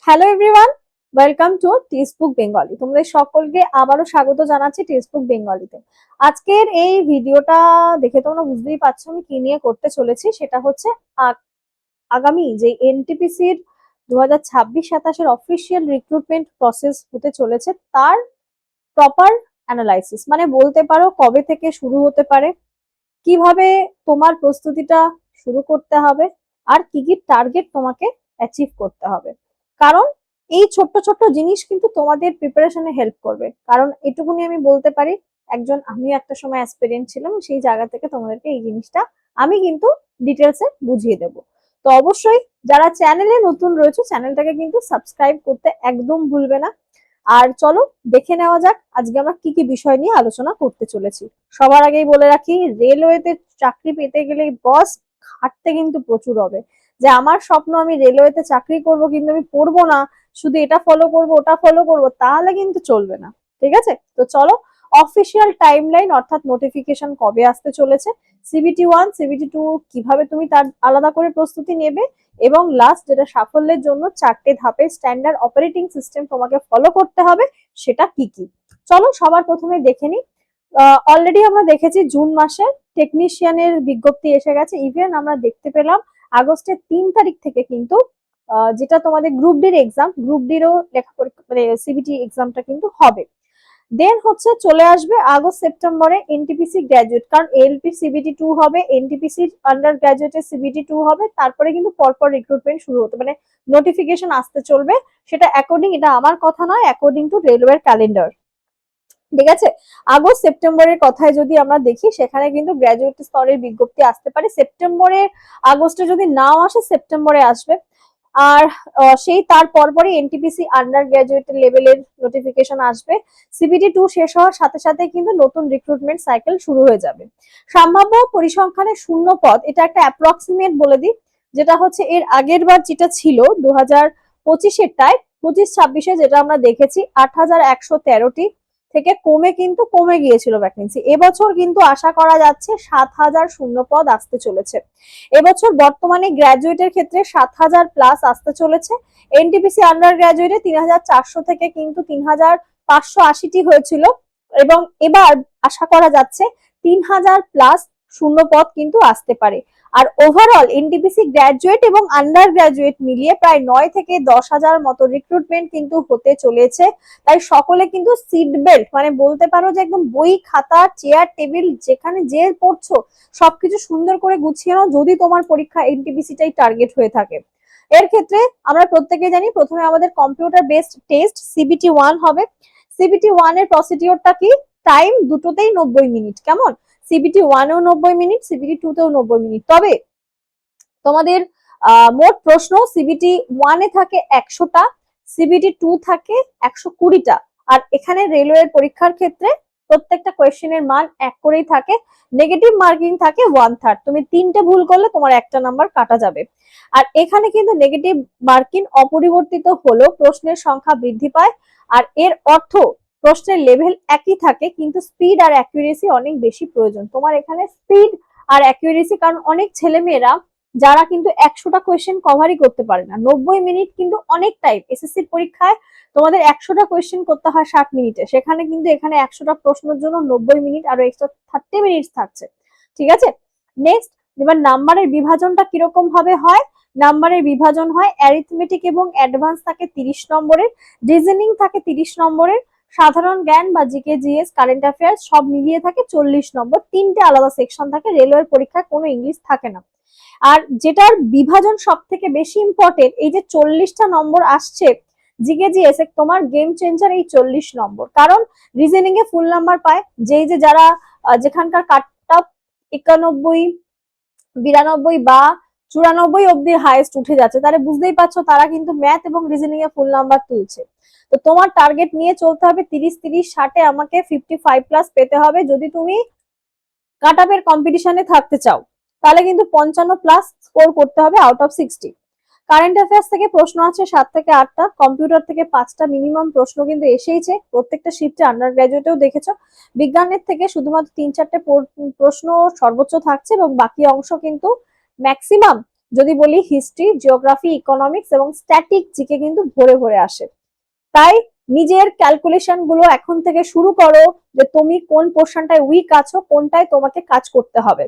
Hello everyone, welcome to textbook Bengali. তোমাদের সকলকে আবারও স্বাগত জানাচ্ছি টেক্সটবুক বেঙ্গলিতে। আজকের এই ভিডিওটা দেখে তোমরা বুঝতেই পারছো আমি কি নিয়ে করতে চলেছি। সেটা হচ্ছে আগামী যে এনটিপিসির 2026-27 অফিসিয়াল রিক্রুটমেন্ট প্রসেস হতে চলেছে তার প্রপার অ্যানালাইসিস, মানে বলতে পারো কবে থেকে শুরু হতে পারে, কিভাবে তোমার প্রস্তুতিটা শুরু করতে হবে, আর কি কি টার্গেট তোমাকে অ্যাচিভ করতে হবে। কারণ এই ছোট্ট ছোট্ট জিনিস কিন্তু তোমাদের প্রিপারেশনে হেল্প করবে। কারণ এটুকুনি আমি বলতে পারি, আমিও একটা সময় অ্যাসপিরেন্ট ছিলাম, সেই জায়গা থেকে তোমাদেরকে এই জিনিসটা আমি কিন্তু ডিটেলসে বুঝিয়ে দেব। তো অবশ্যই যারা চ্যানেলে নতুন রয়েছে চ্যানেলটাকে কিন্তু সাবস্ক্রাইব করতে একদম ভুলবে না। আর চলো দেখে নেওয়া যাক আজকে আমরা কি কি বিষয় নিয়ে আলোচনা করতে চলেছি। সবার আগেই বলে রাখি, রেলওয়েতে চাকরি পেতে গেলে বস খাটতে কিন্তু প্রচুর হবে। যে আমার স্বপ্ন আমি রেলওয়েতে চাকরি করব, কিন্তু আমি পড়বো না, শুধু এটা ফলো করব ওটা ফলো করব, তাহলে কিন্তু চলবে না। ঠিক আছে, তো চলো অফিসিয়াল টাইমলাইন অর্থাৎ নোটিফিকেশন কবে আসতে চলেছে, CBT 1 CBT 2 কিভাবে তুমি তার আলাদা করে প্রস্তুতি নেবে, এবং লাস্ট যেটা সাফল্যের জন্য 4টে ধাপে স্ট্যান্ডার্ড অপারেটিং সিস্টেম তোমাকে ফলো করতে হবে, সেটা কি কি। চলো সবার প্রথমে দেখে নিই। অলরেডি আমরা দেখেছি জুন মাসে টেকনিশিয়ানের বিজ্ঞপ্তি এসে গেছে। ইভেন আমরা দেখতে পেলাম আগস্টের 3 তারিখ থেকে কিন্তু যেটা তোমাদের গ্রুপ ডিরও লেখা পরীক্ষা মানে CBT এক্সামটা কিন্তু হবে। দেন হচ্ছে চলে আসবে আগস্ট সেপ্টেম্বরে এনটিপিসি গ্র্যাজুয়েট, কারণ এলপি CBT 2 হবে, এনটিপিসি আন্ডার গ্র্যাজুয়েটের CBT 2 হবে, তারপরে কিন্তু পরপর রিক্রুটমেন্ট শুরু হতে মানে নোটিফিকেশন আসতে চলবে। সেটা এটা আমার কথা নয়, অ্যাকর্ডিং টু রেলওয়ের ক্যালেন্ডার। ঠিক আছে, আগস্ট সেপ্টেম্বরের কথায় যদি আমরা দেখি, সেখানে কিন্তু গ্র্যাজুয়েট স্তরের বিজ্ঞপ্তি আসতে পারে সেপ্টেম্বরে। আগস্টে যদি নাও আসে সেপ্টেম্বরে আসবে। আর সেই তার পরপরই এনটিপিসি আন্ডার গ্র্যাজুয়েট লেভেলের নোটিফিকেশন আসবে। CBT 2 শেষ হওয়ার সাথে সাথে কিন্তু নতুন রিক্রুটমেন্ট সাইকেল শুরু হয়ে যাবে। সম্ভাব্য পরিসংখ্যানের শূন্য পদ, এটা একটা অ্যাপ্রক্সিমেট বলে দিই, যেটা হচ্ছে এর আগের বার যেটা ছিল 2025-এরটায়, 25-26-এ যেটা আমরা দেখেছি 8,113টি থেকে কমে গিয়েছিল ভ্যাকেন্সি। এবছর কিন্তু আশা করা যাচ্ছে 7,000 শূন্য পদ আসতে চলেছে। এবছর বর্তমানে গ্র্যাজুয়েটের ক্ষেত্রে 7,000 প্লাস আসতে চলেছে। এনটিপিসি আন্ডার গ্র্যাজুয়েটে 3,400 থেকে কিন্তু 3,580টি হয়েছিল, এবং এবার আশা করা যাচ্ছে 3,000 প্লাস শূন্য পদ কিন্তু আসতে পারে। আর ওভারঅল এনটিপিসি গ্র্যাজুয়েট এবং আন্ডার গ্র্যাজুয়েট মিলিয়ে প্রায় 9 থেকে 10,000 মতো রিক্রুটমেন্ট কিন্তু হতে চলেছে। তাই সকলে কিন্তু সিট বেল্ট মানে বলতে পারো যে একদম বই খাতা চেয়ার টেবিল যেখানে যে পড়ছো সবকিছু সুন্দর করে গুছিয়ে নাও, যদি তোমার পরীক্ষা এনটিপিসিটাই টার্গেট হয়ে থাকে। এর ক্ষেত্রে আমরা প্রত্যেকে জানি প্রথমে আমাদের কম্পিউটার বেসড টেস্ট CBT 1 হবে। CBT 1 এর প্রসিডিওরটা কি, টাইম দুটোতেই 90 মিনিট। কেমন, CBT 1-এও 90 মিনিট, CBT 2-তেও 90 মিনিট। তবে তোমাদের মোট প্রশ্ন CBT 1-এ থাকে 100টা, CBT 2 থাকে 120টা। আর এখানে রেলওয়ের পরীক্ষার ক্ষেত্রে প্রত্যেকটা কোয়েশ্চেনের মান 1 করেই থাকে, নেগেটিভ মার্কিং থাকে 1/3। তুমি 3টে ভুল করলে তোমার একটা নাম্বার কাটা যাবে। আর এখানে কিন্তু নেগেটিভ মার্কিং অপরিবর্তিত হলেও প্রশ্নের সংখ্যা বৃদ্ধি পায়। আর এর অর্থ প্রশ্নের লেভেল একই থাকে, কিন্তু স্পিড আর অ্যাকুরেসি অনেক বেশি প্রয়োজন। তোমার এখানে স্পিড আর অ্যাকুরেসি, কারণ অনেক ছেলেমেয়েরা যারা কিন্তু 100টা কোয়েশ্চেন কভারই করতে পারে না। 90 মিনিট কিন্তু অনেক টাইম। এসএসসির পরীক্ষায় তোমাদের 100টা কোয়েশ্চেন করতে হয় 60 মিনিটে, সেখানে কিন্তু এখানে 100টা প্রশ্নের জন্য 90 মিনিট আরো এক্সট্রা 30 মিনিট থাকছে। ঠিক আছে, নেক্সট এবার নাম্বারের বিভাজনটা কিরকম ভাবে হয়। নাম্বারের বিভাজন হয় অ্যারিথমেটিক এবং অ্যাডভান্স থাকে 30 নম্বরের, রিজনিং থাকে 30 নম্বরের, সাধারণ জ্ঞান বা জিকে জিএস কারেন্ট অ্যাফেয়ার্স সব মিলিয়ে থাকে 40 নম্বর। 3টে আলাদা সেকশন থাকে, রেলওয়ের পরীক্ষায় কোনো ইংলিশ থাকে না। আর যেটার বিভাজন সব থেকে বেশি ইম্পর্টেন্ট, এই যে 40টা নম্বর আসছে জিকে জিএস, তোমার গেম চেঞ্জার এই 40 নম্বর। কারণ রিজনিং এ ফুল নাম্বার পায় যে যারা যেখানকার কাট অফ 91, 92 বা 94 অব্দি হাইয়েস্ট উঠে যাচ্ছে, তাহলে বুঝতেই পারছো তারা কিন্তু ম্যাথ এবং রিজনিং এ ফুল নাম্বার তুলছে। তো তোমার টার্গেট নিয়ে চলতে হবে 30-30-60-এ আমাকে 55 প্লাস পেতে হবে যদি তুমি কাট অফের কম্পিটিশনে থাকতে চাও। তাহলে কিন্তু 55 প্লাস স্কোর করতে হবে আউট অফ 60। কারেন্ট অ্যাফেয়ার্স থেকে প্রশ্ন আছে 7 থেকে 8টা, কম্পিউটার থেকে 5টা মিনিমাম প্রশ্ন কিন্তু এসেইছে প্রত্যেকটা শিফটে, আন্ডার গ্র্যাজুয়েটেও দেখেছো। বিজ্ঞানের থেকে শুধুমাত্র 3-4টে প্রশ্ন সর্বোচ্চ থাকছে, এবং বাকি অংশ কিন্তু ম্যাক্সিমাম যদি বলি হিস্ট্রি, জিওগ্রাফি, ইকোনমিক্স এবং স্ট্যাটিক জিকে কিন্তু ভরে ভরে আসে। তাই নিজের ক্যালকুলেশন গুলো এখন থেকে শুরু করো, যে তুমি কোন পোর্শনটায় উইক আছো, কোনটায় তোমাকে কাজ করতে হবে।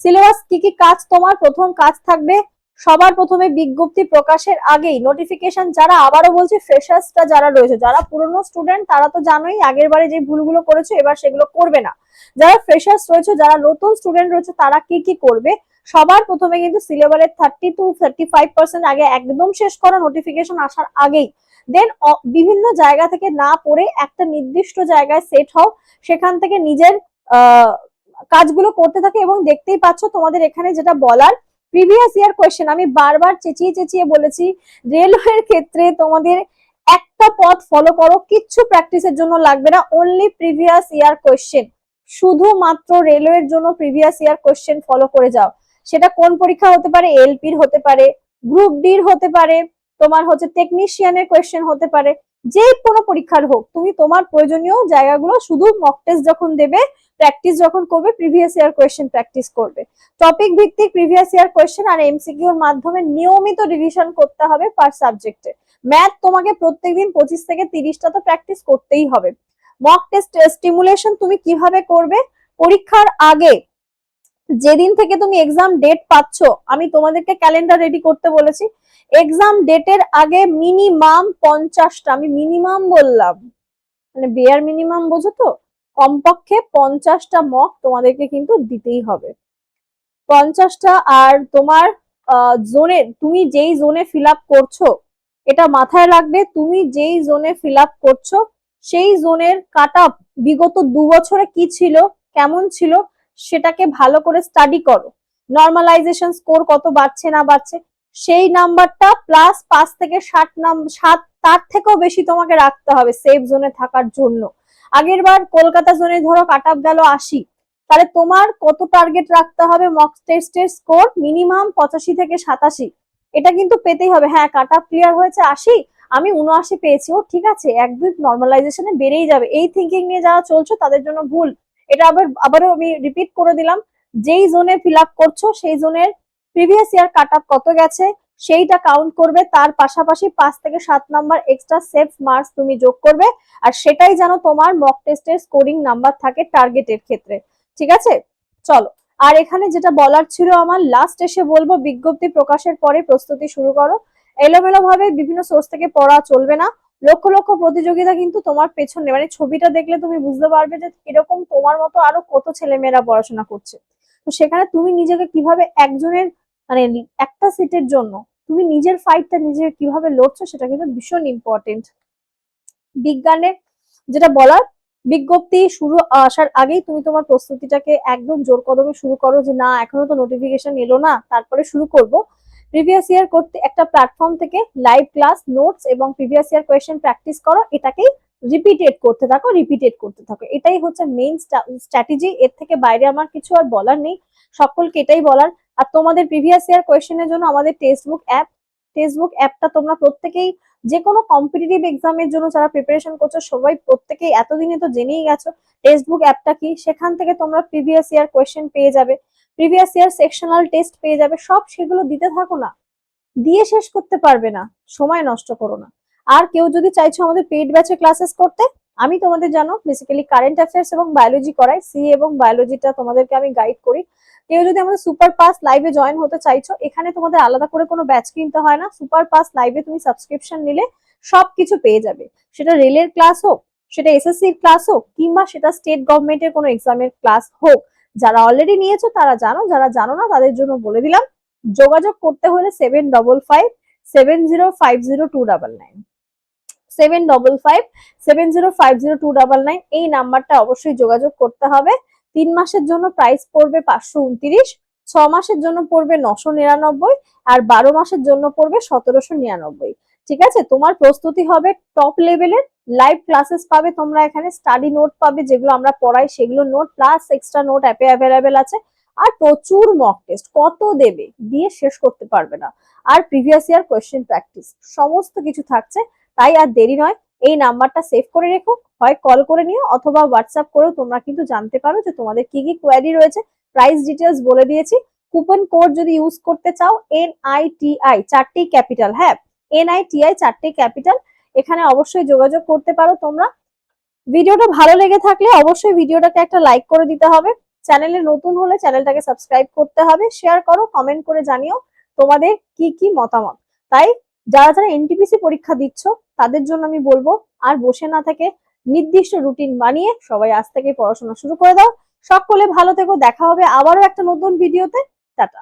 সিলেবাস কি কি কাজ, তোমার প্রথম কাজ থাকবে সবার প্রথমে বিজ্ঞপ্তি প্রকাশের আগেই নোটিফিকেশন, যারা আবারও বলছে ফ্রেশার্সটা যারা রয়েছে, যারা পুরনো স্টুডেন্ট তারা তো জানোই আগের বারে যে ভুলগুলো করেছো এবার সেগুলো করবে না। যারা ফ্রেশার্স রয়েছে, যারা নতুন স্টুডেন্ট রয়েছে, তারা কি কি করবে, সবার প্রথমে কিন্তু সিলেবাসের 30 to 35% আগে একদম শেষ করো নোটিফিকেশন আসার আগেই। দেন বিভিন্ন জায়গা থেকে না পড়ে একটা নির্দিষ্ট জায়গায় সেট হও, সেখান থেকে নিজের কাজগুলো করতে থাকে। এবং দেখতেই পাচ্ছ তোমাদের এখানে যেটা বলার, প্রিভিয়াস ইয়ার কোয়েশ্চেন, আমি বারবার চেঁচিয়ে চেঁচিয়ে বলেছি রেলওয়ের ক্ষেত্রে তোমাদের একটা পথ ফলো করো, কিচ্ছু প্র্যাকটিসের জন্য লাগবে না, অনলি প্রিভিয়াস ইয়ার কোয়েশ্চেন, শুধুমাত্র রেলওয়ের জন্য প্রিভিয়াস ইয়ার কোয়েশ্চেন ফলো করে যাও। সেটা কোন পরীক্ষা হতে পারে, এলপির হতে পারে, গ্রুপ ডির হতে পারে, তোমার হচ্ছে টেকনিশিয়ানের কোয়েশ্চেন হতে পারে, যে কোনো পরীক্ষার হোক, তুমি তোমার প্রয়োজনীয় জায়গাগুলো শুধু মক টেস্ট যখন দেবে, প্র্যাকটিস যখন করবে, প্রিভিয়াস ইয়ার কোয়েশ্চেন প্র্যাকটিস করবে। টপিক ভিত্তিক প্রিভিয়াস ইয়ার কোয়েশ্চেন আর এমসিকিউর মাধ্যমে নিয়মিত রিভিশন করতে হবে পার সাবজেক্টে। ম্যাথ তোমাকে প্রত্যেকদিন 25 থেকে 30টা তো প্র্যাকটিস করতেই হবে। মক টেস্ট স্টিমুলেশন তুমি কিভাবে করবে, পরীক্ষার আগে যেদিন থেকে তুমি এক্সাম ডেট পাচ্ছ, আমি তোমাদেরকে ক্যালেন্ডার রেডি করতে বলেছি, এক্সাম ডেটের আগে মিনিমাম 50টা, আমি মিনিমাম বললাম মানে বেয়ার মিনিমাম, বোঝো তো, কমপক্ষে 50টা মক তোমাদেরকে কিন্তু দিতেই হবে, 50টা। আর তোমার জোনে, তুমি যেই জোনে ফিল আপ করছো, এটা মাথায় রাখবে, তুমি যেই জোনে ফিল আপ করছো সেই জোনের কাট অফ বিগত 2 বছরে কি ছিল, কেমন ছিল, সেটাকে ভালো করে স্টাডি করো। নর্মালাইজেশন স্কোর কত বাড়ছে না বাড়ছে, সেই নাম্বারটা প্লাস 5 থেকে 7 তার থেকেও বেশি তোমাকে রাখতে হবে সেফ জোনে থাকার জন্য। আগের বার কলকাতা জোনে ধরো কাট অফ গেল 80, তাহলে তোমার কত টার্গেট রাখতে হবে, মক টেস্টের স্কোর মিনিমাম 85 থেকে 87, এটা কিন্তু পেতেই হবে। হ্যাঁ, কাট অফ ক্লিয়ার হয়েছে 80, আমি 79 পেয়েছি, ও ঠিক আছে, 1-2 নর্মালাইজেশনে বেড়েই যাবে, এই থিঙ্কিং নিয়ে যারা চলছো তাদের জন্য ভুল। এটা আবারও আমি রিপিট করে দিলাম, যেই জোনে ফিল আপ করছো সেই জোনের প্রিভিয়াস ইয়ার কাট অফ কত গেছে সেইটা কাউন্ট করবে, তার পাশাপাশি 5 থেকে 7 নাম্বার এক্সট্রা সেফ মার্কস তুমি যোগ করবে, আর সেটাই যেন তোমার মক টেস্টের স্কোরিং নাম্বার থাকে টার্গেটের ক্ষেত্রে। ঠিক আছে, চলো। আর এখানে যেটা বলার ছিল আমার, লাস্ট এসে বলবো, বিজ্ঞপ্তি প্রকাশের পরে প্রস্তুতি শুরু করো। এলোমেলো ভাবে বিভিন্ন সোর্স থেকে পড়া চলবে না, লক্ষ লক্ষ প্রতিযোগিতা কিন্তু তোমার পেছনে, মানে ছবিটা দেখলে তুমি বুঝতে পারবে যে এরকম তোমার মতো আরো কত ছেলেমেয়েরা পড়াশোনা করছে। তো সেখানে তুমি নিজেকে কিভাবে একজনের, মানে একটা সিটের জন্য তুমি নিজের ফাইটটা নিজে কিভাবে লড়ছো, সেটা কিন্তু ভীষণ ইম্পর্টেন্ট। বিজ্ঞানে যেটা বলার, বিজ্ঞপ্তি শুরু আসার আগেই তুমি তোমার প্রস্তুতিটাকে একদম জোর কদমে শুরু করো, যে না এখনো তো নোটিফিকেশন এলো না, তারপরে শুরু করব। প্রিভিয়াস ইয়ার করতে একটা প্ল্যাটফর্ম থেকে লাইভ ক্লাস, নোটস এবং প্রিভিয়াস ইয়ার কোয়েশ্চেন প্র্যাকটিস করো, এটাকেই রিপিটেড করতে থাকো, এটাই হচ্ছে মেইন স্ট্র্যাটেজি। এর থেকে বাইরে আমার কিছু আর বলার নেই, সকলকে এটাই বলার। আর তোমাদের প্রিভিয়াস ইয়ার কোয়েশ্চেনের জন্য আমাদের টেক্সটবুক অ্যাপটা তোমরা প্রত্যেকেই, যে কোনো কম্পিটিটিভ এক্সামের জন্য যারা প্রিপারেশন করছো সবাই প্রত্যেকেই এতদিনে তো জেনেই গেছো টেক্সটবুক অ্যাপটা কি, সেখান থেকে তোমরা প্রিভিয়াস ইয়ার কোয়েশ্চেন পেয়ে যাবে, প্রিভিয়াস ইয়ার সেকশনাল টেস্ট পেয়ে যাবে, সব সেগুলো দিতে থাকো না, দিয়ে শেষ করতে পারবে না, সময় নষ্ট করো না। আর কেউ যদি চাইছো আমাদের পেইড ব্যাচে ক্লাসেস করতে, আমি তোমাদের জানো বেসিক্যালি কারেন্ট অ্যাফেয়ার্স এবং বায়োলজি করাই, সি এবং বায়োলজিটা তোমাদেরকে আমি গাইড করি। কেউ যদি আমাদের সুপার পাস লাইভে জয়েন হতে চাইছো, এখানে তোমাদের আলাদা করে কোনো ব্যাচ কিনতে হয় না, সুপার পাস লাইভে তুমি সাবস্ক্রিপশন নিলে সবকিছু পেয়ে যাবে, সেটা রেলের ক্লাস হোক, সেটা এসএসসির ক্লাস হোক, কিংবা সেটা স্টেট গভর্নমেন্টের কোনো এক্সামের ক্লাস হোক। যারা অলরেডি নিয়েছো তারা জানো, যারা জানো না তাদের জন্য বলে দিলাম, যোগাযোগ করতে হলে 7557050299, 7557050299 এই নাম্বারটা অবশ্যই যোগাযোগ করতে হবে। 3 মাসের জন্য প্রাইস পড়বে 529, 6 মাসের জন্য পড়বে 999, আর 12 মাসের জন্য পড়বে 1799। ঠিক আছে, তোমার প্রস্তুতি হবে টপ লেভেলের, লাইভ ক্লাসেস পাবে তোমরা, এখানে স্টাডি নোট পাবে, যেগুলো আমরা পড়াই সেগুলো নোট, প্লাস এক্সট্রা নোট অ্যাপে অ্যাভেলেবেল আছে, আর প্রচুর মক টেস্ট, কত দেবে, দিয়ে শেষ করতে পারবে না, আর প্রিভিয়াস ইয়ার কোয়েশ্চেন প্র্যাকটিস, সমস্ত কিছু থাকছে। তাই আর দেরি নয়, এই নাম্বারটা সেভ করে রেখো, হয় কল করে নিও অথবা হোয়াটসঅ্যাপ করেও তোমরা কিন্তু জানতে পারো যে তোমাদের কি কি কোয়ারি রয়েছে। প্রাইস ডিটেলস বলে দিয়েছি, কুপন কোড যদি ইউজ করতে চাও NITI, 4টি ক্যাপিটাল, হ্যাঁ NITI 4টি ক্যাপিটাল, এখানে অবশ্যই যোগাযোগ করতে পারো তোমরা। ভিডিওটা ভালো লেগে থাকলে অবশ্যই ভিডিওটাকে একটা লাইক করে দিতে হবে, চ্যানেলে নতুন হলে চ্যানেলটাকে সাবস্ক্রাইব করতে হবে, শেয়ার করো, কমেন্ট করে জানিও তোমাদের কি কি মতামত। তাই যারা যারা এনটিপিসি পরীক্ষা দিচ্ছ তাদের জন্য আমি বলবো আর বসে না থেকে নির্দিষ্ট রুটিন বানিয়ে সবাই আজ থেকে পড়াশোনা শুরু করে দাও। সকলে ভালো থেকো, দেখা হবে আবারও একটা নতুন ভিডিওতে। টাটা।